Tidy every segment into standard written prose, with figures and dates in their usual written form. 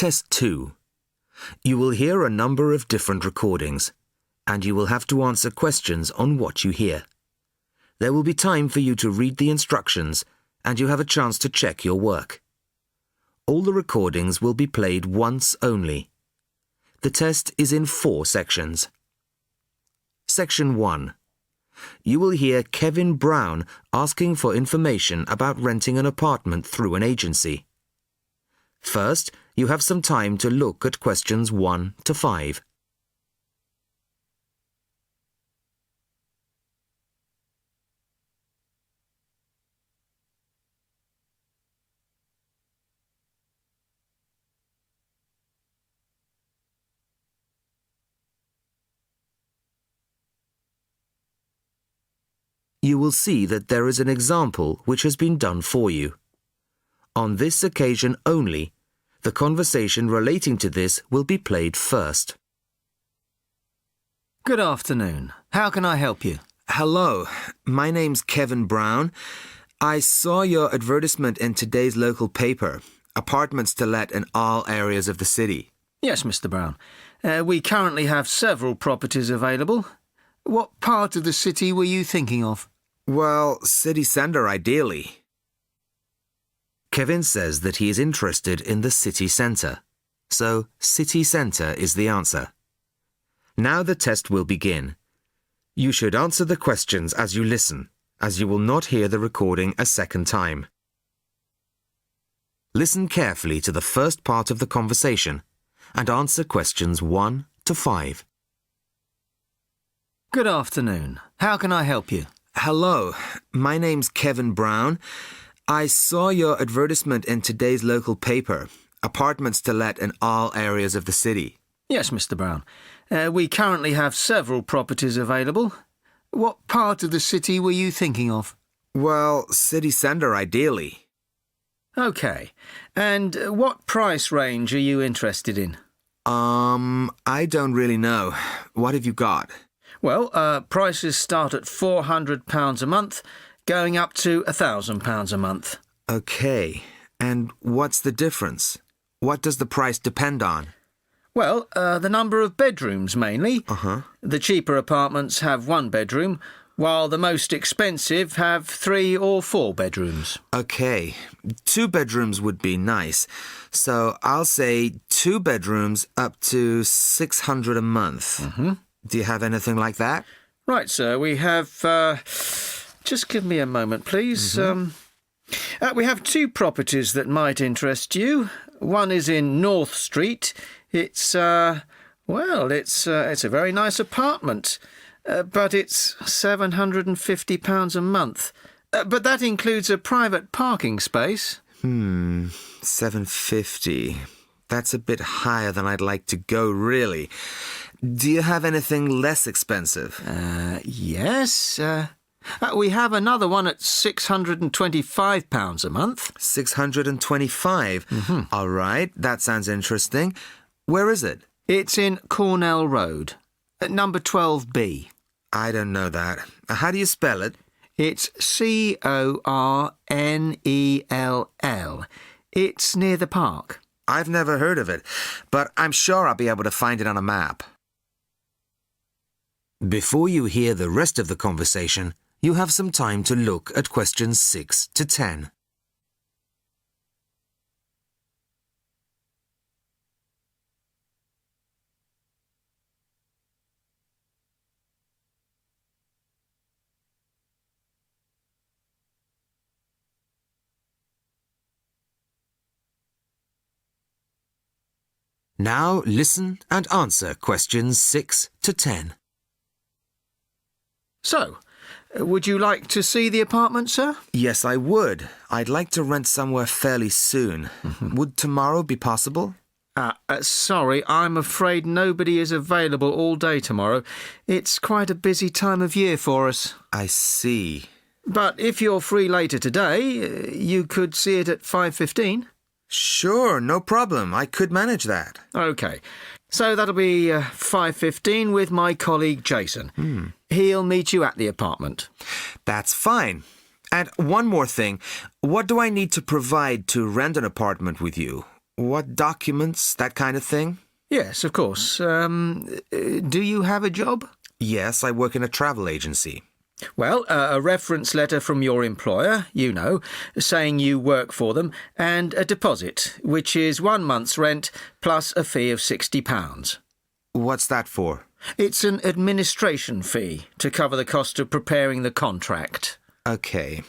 Test 2. You will hear a number of different recordings, and you will have to answer questions on what you hear. There will be time for you to read the instructions, and you have a chance to check your work. All the recordings will be played once only. The test is in 4 sections. Section 1. You will hear Kevin Brown asking for information about renting an apartment through an agency. First, you have some time to look at questions 1 to 5. You will see that there is an example which has been done for you. On this occasion only, the conversation relating to this will be played first. Good afternoon. How can I help you? Hello, my name's Kevin Brown. I saw your advertisement in today's local paper, apartments to let in all areas of the city. Yes, Mr. Brown. We currently have several properties available. What part of the city were you thinking of? Well, city centre ideally. Kevin says that he is interested in the city centre, so city centre is the answer. Now the test will begin. You should answer the questions as you listen, as you will not hear the recording a second time. Listen carefully to the first part of the conversation and answer questions 1 to 5. Good afternoon. How can I help you? Hello, my name's Kevin Brown. I saw your advertisement in today's local paper, apartments to let in all areas of the city. Yes, Mr. Brown. We currently have several properties available. What part of the city were you thinking of? Well, city centre ideally. OK. And what price range are you interested in? I don't really know. What have you got? Well, prices start at £400 a month, going up to £1,000 a month. OK. And what's the difference? What does the price depend on? Well, the number of bedrooms mainly. Uh-huh. The cheaper apartments have 1 bedroom, while the most expensive have 3 or 4 bedrooms. OK. 2 bedrooms would be nice. So I'll say 2 bedrooms up to £600 a month. Mm-hmm. Do you have anything like that? Right, sir. We have... just give me a moment, please. Mm-hmm. We have 2 properties that might interest you. One is in North Street. It's a very nice apartment, but it's £750 a month. But that includes a private parking space. £750. That's a bit higher than I'd like to go, really. Do you have anything less expensive? Yes. We have another one at £625 a month. 625? Mm-hmm. All right, that sounds interesting. Where is it? It's in Cornell Road, at number 12B. I don't know that. How do you spell it? It's Cornell. It's near the park. I've never heard of it, but I'm sure I'll be able to find it on a map. Before you hear the rest of the conversation, you have some time to look at questions 6 to 10. Now listen and answer questions 6 to 10. So, would you like to see the apartment, sir? Yes, I would. I'd like to rent somewhere fairly soon. Would tomorrow be possible? Sorry, I'm afraid nobody is available all day tomorrow. It's quite a busy time of year for us. I see. But if you're free later today, you could see it at 5:15. Sure, no problem. I could manage that. OK. So that'll be 5:15 with my colleague Jason. He'll meet you at the apartment. That's fine. And one more thing. What do I need to provide to rent an apartment with you? What documents, that kind of thing? Yes, of course. Do you have a job? Yes, I work in a travel agency. Well, a reference letter from your employer, saying you work for them, and a deposit, which is 1 month's rent plus a fee of £60. What's that for? It's an administration fee to cover the cost of preparing the contract. Okay.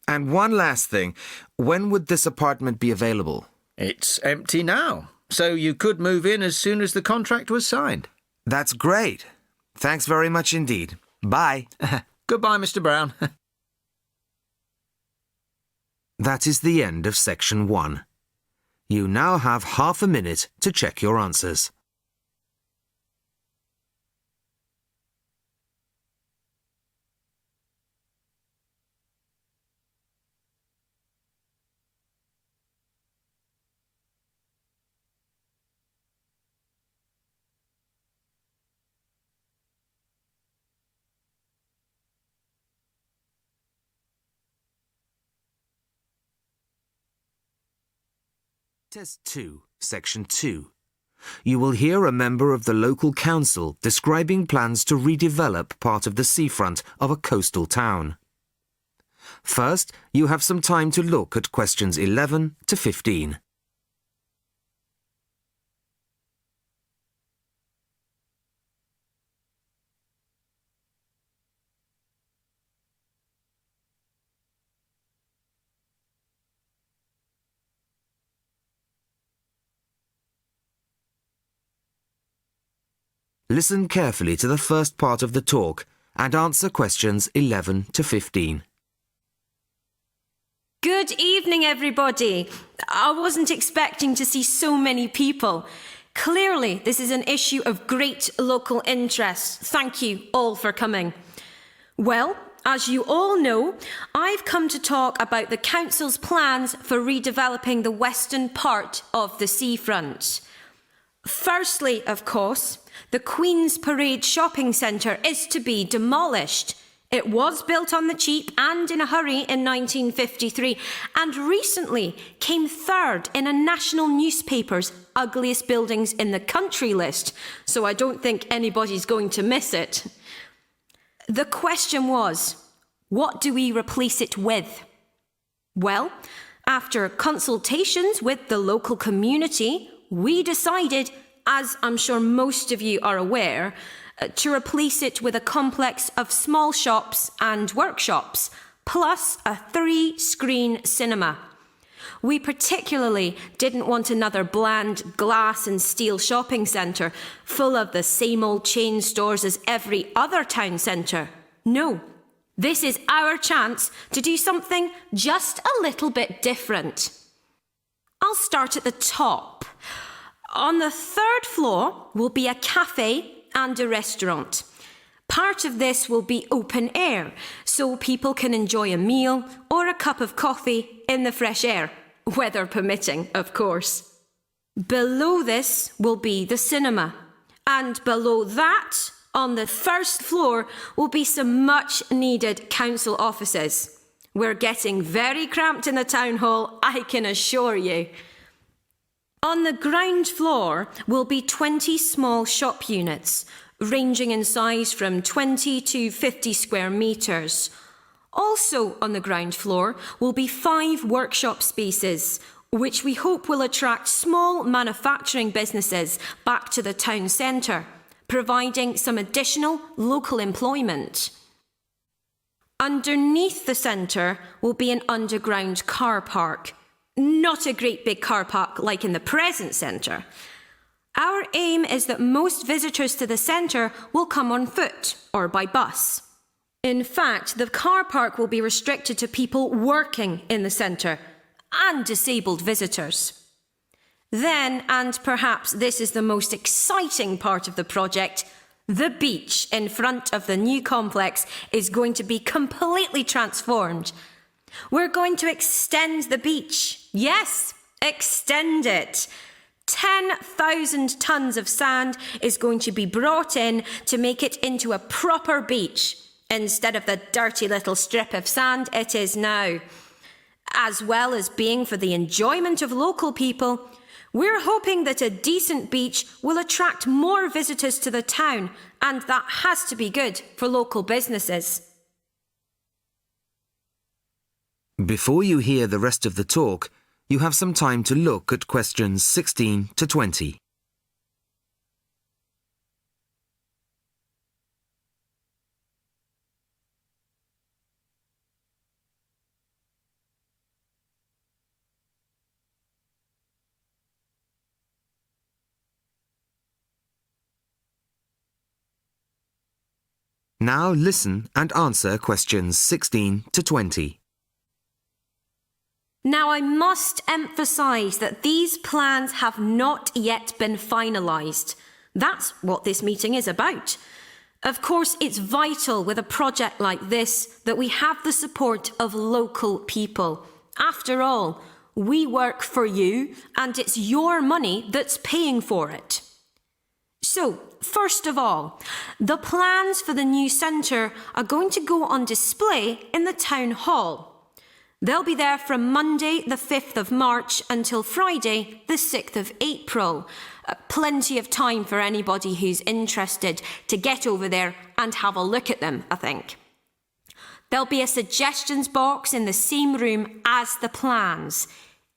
And one last thing. When would this apartment be available? It's empty now, so you could move in as soon as the contract was signed. That's great. Thanks very much indeed. Bye. Goodbye, Mr. Brown. That is the end of section 1. You now have half a minute to check your answers. Test 2, Section 2. You will hear a member of the local council describing plans to redevelop part of the seafront of a coastal town. First, you have some time to look at questions 11 to 15. Listen carefully to the first part of the talk and answer questions 11 to 15. Good evening, everybody. I wasn't expecting to see so many people. Clearly, this is an issue of great local interest. Thank you all for coming. Well, as you all know, I've come to talk about the council's plans for redeveloping the western part of the seafront. Firstly, of course, the Queen's Parade shopping centre is to be demolished. It was built on the cheap and in a hurry in 1953 and recently came third in a national newspaper's ugliest buildings in the country list, so I don't think anybody's going to miss it. The question was, what do we replace it with? Well, after consultations with the local community, we decided, as I'm sure most of you are aware, to replace it with a complex of small shops and workshops, plus a 3-screen cinema. We particularly didn't want another bland glass and steel shopping centre full of the same old chain stores as every other town centre. No, this is our chance to do something just a little bit different. I'll start at the top. On the 3rd floor will be a cafe and a restaurant. Part of this will be open air, so people can enjoy a meal or a cup of coffee in the fresh air, weather permitting, of course. Below this will be the cinema, and below that, on the 1st floor, will be some much-needed council offices. We're getting very cramped in the town hall, I can assure you. On the ground floor will be 20 small shop units, ranging in size from 20 to 50 square metres. Also on the ground floor will be 5 workshop spaces, which we hope will attract small manufacturing businesses back to the town centre, providing some additional local employment. Underneath the centre will be an underground car park. Not a great big car park like in the present centre. Our aim is that most visitors to the centre will come on foot or by bus. In fact, the car park will be restricted to people working in the centre and disabled visitors. Then, and perhaps this is the most exciting part of the project, the beach in front of the new complex is going to be completely transformed. We're going to extend the beach. Yes, extend it. 10,000 tonnes of sand is going to be brought in to make it into a proper beach, instead of the dirty little strip of sand it is now. As well as being for the enjoyment of local people, We're hoping that a decent beach will attract more visitors to the town, and that has to be good for local businesses. Before you hear the rest of the talk, you have some time to look at questions 16 to 20. Now listen and answer questions 16 to 20. Now, I must emphasise that these plans have not yet been finalised. That's what this meeting is about. Of course, it's vital with a project like this that we have the support of local people. After all, we work for you, and it's your money that's paying for it. So, first of all, the plans for the new centre are going to go on display in the town hall. They'll be there from Monday the 5th of March until Friday the 6th of April. Plenty of time for anybody who's interested to get over there and have a look at them, I think. There'll be a suggestions box in the same room as the plans.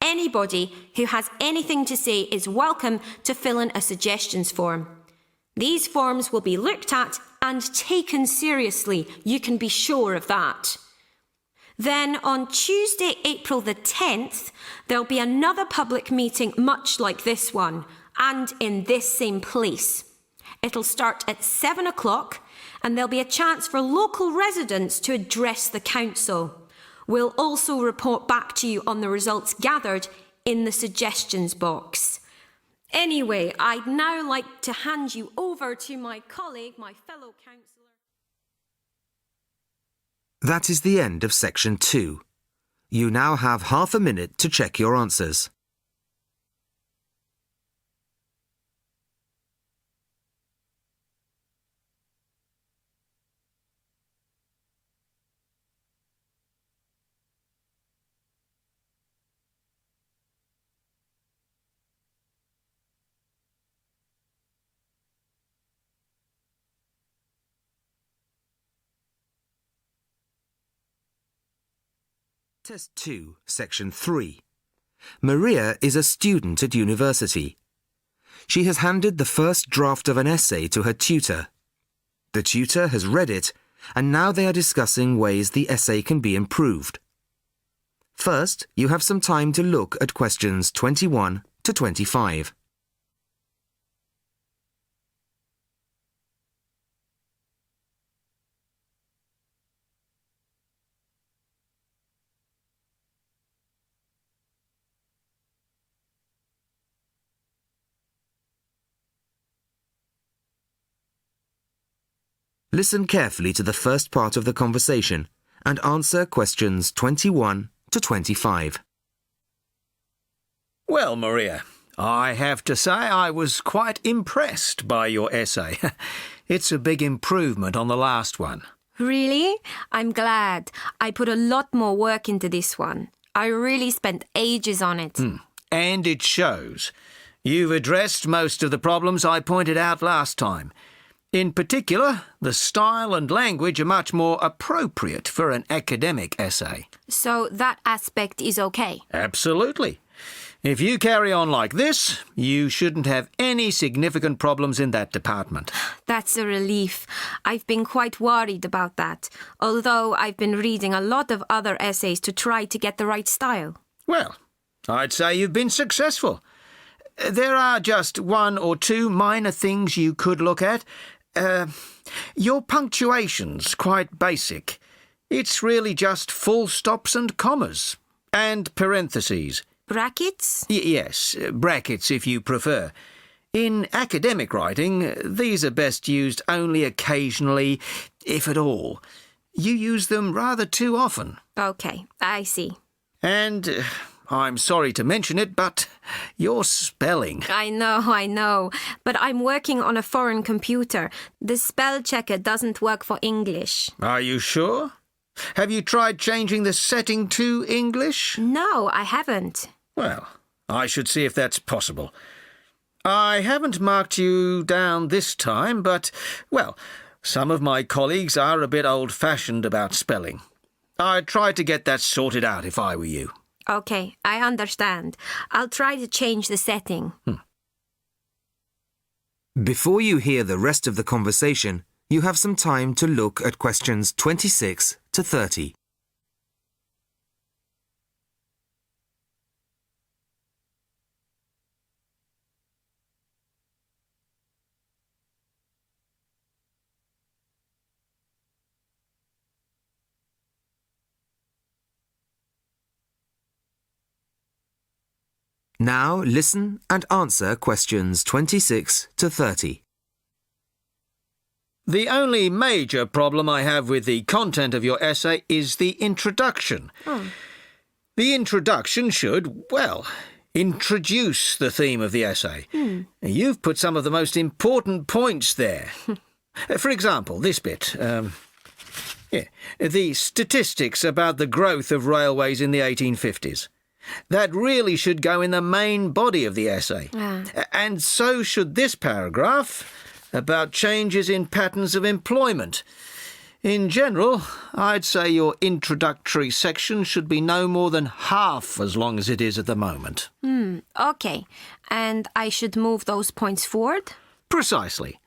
Anybody who has anything to say is welcome to fill in a suggestions form. These forms will be looked at and taken seriously, you can be sure of that. Then on Tuesday, April the 10th, there'll be another public meeting much like this one, and in this same place. It'll start at 7 o'clock, and there'll be a chance for local residents to address the council. We'll also report back to you on the results gathered in the suggestions box. Anyway, I'd now like to hand you over to my colleague, my fellow councillor. That is the end of section 2. You now have half a minute to check your answers. Test 2, Section 3. Maria is a student at university. She has handed the first draft of an essay to her tutor. The tutor has read it, and now they are discussing ways the essay can be improved. First, you have some time to look at questions 21 to 25. Listen carefully to the first part of the conversation and answer questions 21 to 25. Well, Maria, I have to say I was quite impressed by your essay. It's a big improvement on the last one. Really? I'm glad. I put a lot more work into this one. I really spent ages on it. And it shows. You've addressed most of the problems I pointed out last time. In particular, the style and language are much more appropriate for an academic essay. So that aspect is okay? Absolutely. If you carry on like this, you shouldn't have any significant problems in that department. That's a relief. I've been quite worried about that, although I've been reading a lot of other essays to try to get the right style. Well, I'd say you've been successful. There are just one or two minor things you could look at. Your punctuation's quite basic. It's really just full stops and commas. And parentheses. Brackets? Yes, brackets if you prefer. In academic writing, these are best used only occasionally, if at all. You use them rather too often. Okay, I see. And I'm sorry to mention it, but your spelling. I know. But I'm working on a foreign computer. The spell checker doesn't work for English. Are you sure? Have you tried changing the setting to English? No, I haven't. Well, I should see if that's possible. I haven't marked you down this time, but, well, some of my colleagues are a bit old-fashioned about spelling. I'd try to get that sorted out if I were you. Okay, I understand. I'll try to change the setting. Before you hear the rest of the conversation, you have some time to look at questions 26 to 30. Now listen and answer questions 26 to 30. The only major problem I have with the content of your essay is the introduction. The introduction should, well, introduce the theme of the essay. You've put some of the most important points there. For example, this bit. The statistics about the growth of railways in the 1850s. That really should go in the main body of the essay. And so should this paragraph about changes in patterns of employment. In general, I'd say your introductory section should be no more than half as long as it is at the moment. Okay, and I should move those points forward? Precisely.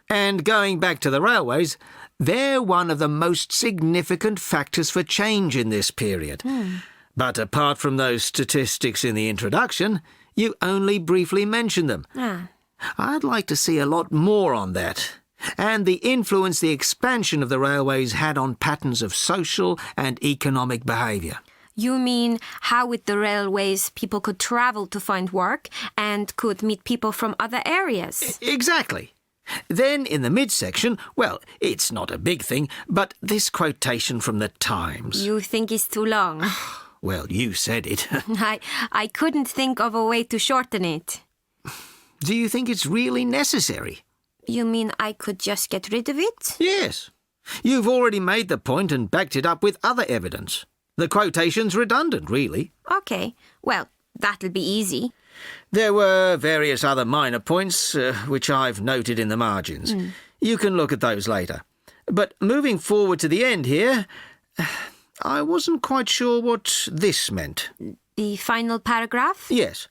And going back to the railways, they're one of the most significant factors for change in this period. But apart from those statistics in the introduction, you only briefly mention them. I'd like to see a lot more on that, and the influence the expansion of the railways had on patterns of social and economic behaviour. You mean how with the railways people could travel to find work and could meet people from other areas? Exactly. Then in the midsection, well, it's not a big thing, but this quotation from the Times. You think it's too long? Well, you said it. I couldn't think of a way to shorten it. Do you think it's really necessary? You mean I could just get rid of it? Yes. You've already made the point and backed it up with other evidence. The quotation's redundant, really. Okay, well, that'll be easy. There were various other minor points, which I've noted in the margins. You can look at those later. But moving forward to the end here, I wasn't quite sure what this meant. The final paragraph? Yes.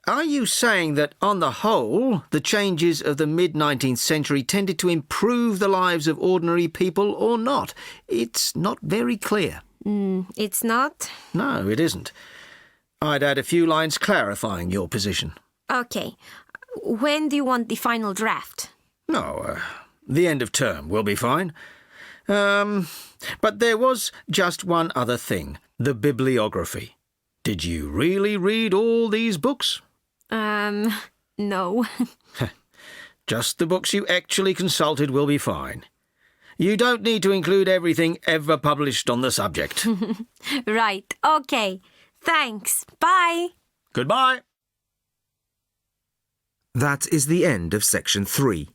Are you saying that, on the whole, the changes of the mid-19th century tended to improve the lives of ordinary people or not? It's not very clear. It's not? No, it isn't. I'd add a few lines clarifying your position. Okay. When do you want the final draft? No, the end of term will be fine. But there was just one other thing, the bibliography. Did you really read all these books? No. Just the books you actually consulted will be fine. You don't need to include everything ever published on the subject. Right, okay. Thanks. Bye. Goodbye. That is the end of section 3.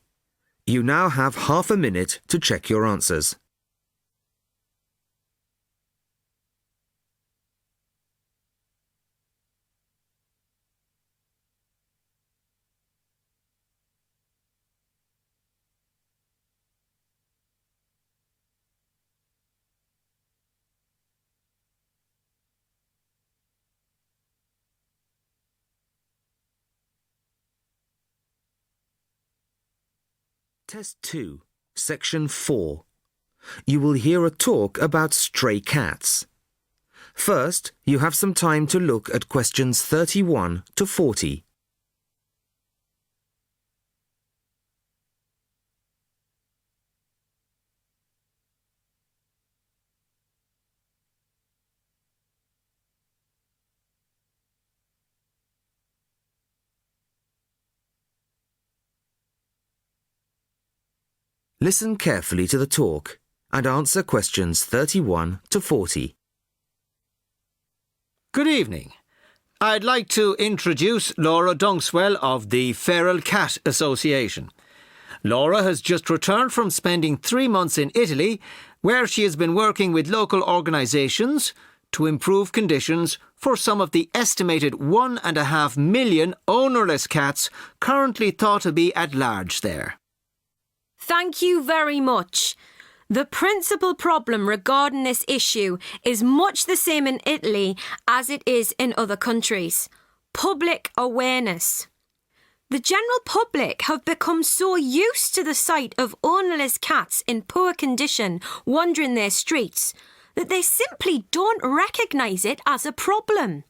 You now have half a minute to check your answers. Test 2, Section 4. You will hear a talk about stray cats. First, you have some time to look at questions 31 to 40. Listen carefully to the talk and answer questions 31 to 40. Good evening. I'd like to introduce Laura Donkswell of the Feral Cat Association. Laura has just returned from spending 3 months in Italy, where she has been working with local organisations to improve conditions for some of the estimated 1.5 million ownerless cats currently thought to be at large there. Thank you very much. The principal problem regarding this issue is much the same in Italy as it is in other countries. Public awareness. The general public have become so used to the sight of ownerless cats in poor condition wandering their streets that they simply don't recognise it as a problem.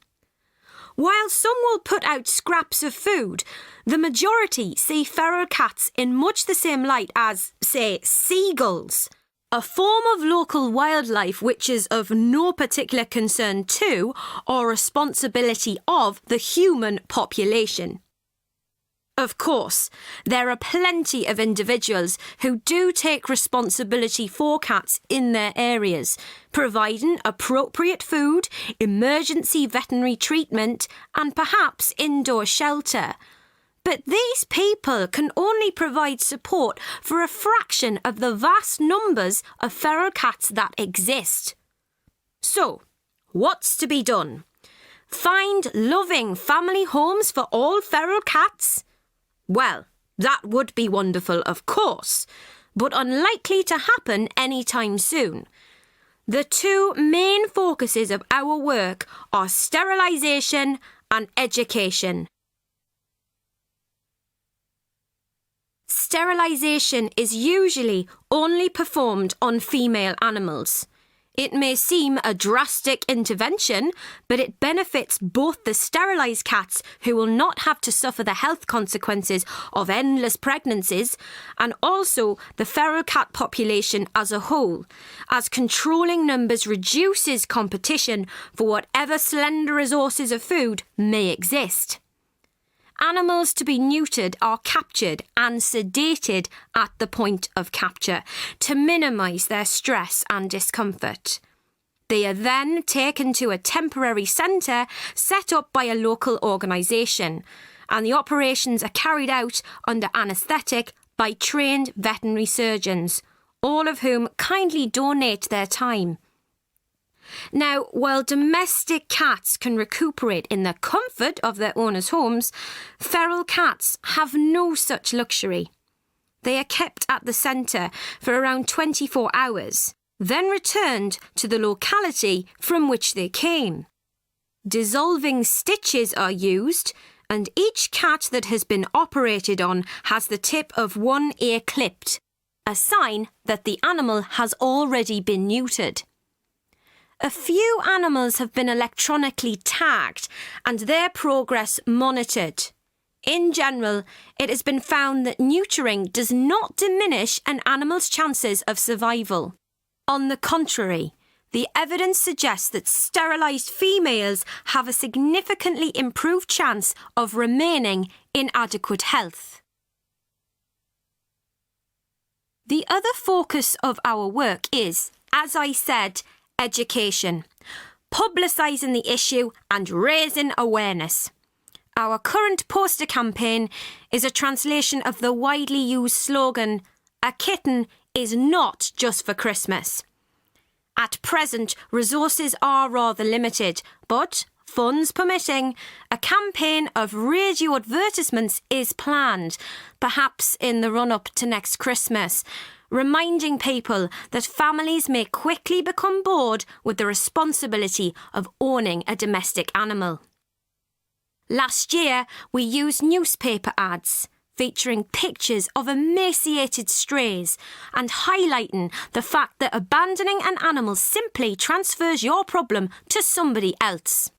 While some will put out scraps of food, the majority see feral cats in much the same light as, say, seagulls, a form of local wildlife which is of no particular concern to or responsibility of the human population. Of course, there are plenty of individuals who do take responsibility for cats in their areas, providing appropriate food, emergency veterinary treatment, and perhaps indoor shelter. But these people can only provide support for a fraction of the vast numbers of feral cats that exist. So, what's to be done? Find loving family homes for all feral cats? Well, that would be wonderful, of course, but unlikely to happen anytime soon. The two main focuses of our work are sterilisation and education. Sterilisation is usually only performed on female animals. It may seem a drastic intervention, but it benefits both the sterilised cats who will not have to suffer the health consequences of endless pregnancies and also the feral cat population as a whole, as controlling numbers reduces competition for whatever slender resources of food may exist. Animals to be neutered are captured and sedated at the point of capture to minimise their stress and discomfort. They are then taken to a temporary centre set up by a local organisation, and the operations are carried out under anaesthetic by trained veterinary surgeons, all of whom kindly donate their time. Now, while domestic cats can recuperate in the comfort of their owners' homes, feral cats have no such luxury. They are kept at the centre for around 24 hours, then returned to the locality from which they came. Dissolving stitches are used, and each cat that has been operated on has the tip of one ear clipped, a sign that the animal has already been neutered. A few animals have been electronically tagged and their progress monitored. In general, it has been found that neutering does not diminish an animal's chances of survival. On the contrary, the evidence suggests that sterilised females have a significantly improved chance of remaining in adequate health. The other focus of our work is, as I said, education, publicising the issue and raising awareness. Our current poster campaign is a translation of the widely used slogan, "A kitten is not just for Christmas." At present, resources are rather limited, but, funds permitting, a campaign of radio advertisements is planned, perhaps in the run-up to next Christmas, reminding people that families may quickly become bored with the responsibility of owning a domestic animal. Last year, we used newspaper ads featuring pictures of emaciated strays and highlighting the fact that abandoning an animal simply transfers your problem to somebody else.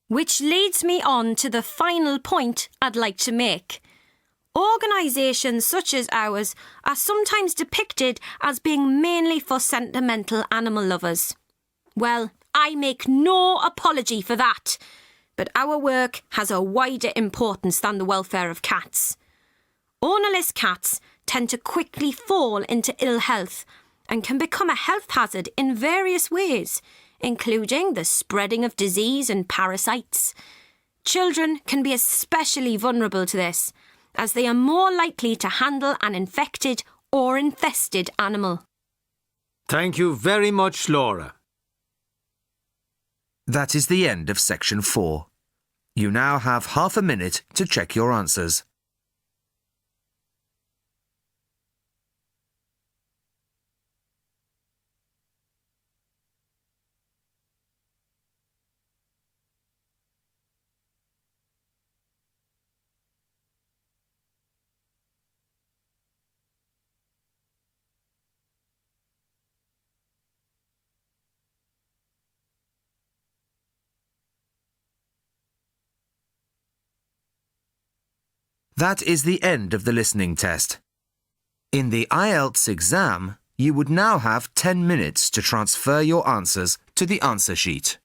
Which leads me on to the final point I'd like to make. Organisations such as ours are sometimes depicted as being mainly for sentimental animal lovers. Well, I make no apology for that, but our work has a wider importance than the welfare of cats. Ownerless cats tend to quickly fall into ill health and can become a health hazard in various ways, including the spreading of disease and parasites. Children can be especially vulnerable to this, as they are more likely to handle an infected or infested animal. Thank you very much, Laura. That is the end of section 4. You now have half a minute to check your answers. That is the end of the listening test. In the IELTS exam, you would now have 10 minutes to transfer your answers to the answer sheet.